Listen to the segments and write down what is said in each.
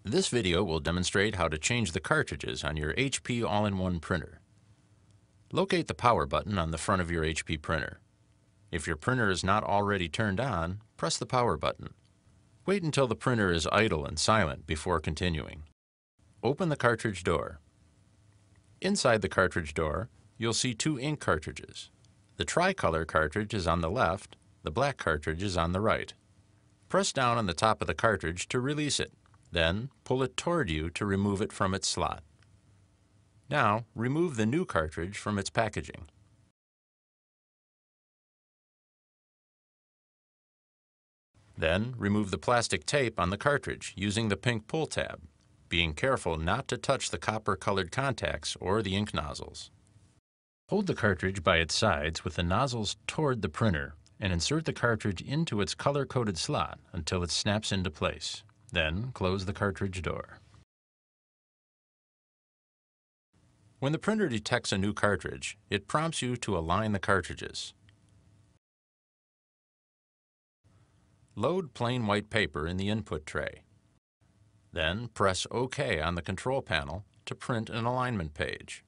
This video will demonstrate how to change the cartridges on your HP all-in-one printer. Locate the power button on the front of your HP printer. If your printer is not already turned on, press the power button. Wait until the printer is idle and silent before continuing. Open the cartridge door. Inside the cartridge door, you'll see two ink cartridges. The tricolor cartridge is on the left, the black cartridge is on the right. Press down on the top of the cartridge to release it. Then, pull it toward you to remove it from its slot. Now, remove the new cartridge from its packaging. Then, remove the plastic tape on the cartridge using the pink pull tab, being careful not to touch the copper-colored contacts or the ink nozzles. Hold the cartridge by its sides with the nozzles toward the printer and insert the cartridge into its color-coded slot until it snaps into place. Then, close the cartridge door. When the printer detects a new cartridge, it prompts you to align the cartridges. Load plain white paper in the input tray. Then, press OK on the control panel to print an alignment page.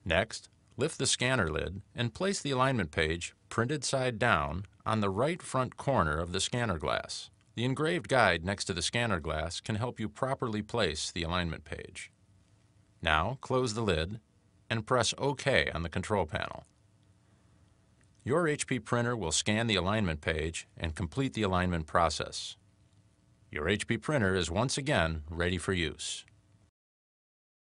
Next, lift the scanner lid and place the alignment page, printed side down, on the right front corner of the scanner glass. The engraved guide next to the scanner glass can help you properly place the alignment page. Now, close the lid and press OK on the control panel. Your HP printer will scan the alignment page and complete the alignment process. Your HP printer is once again ready for use.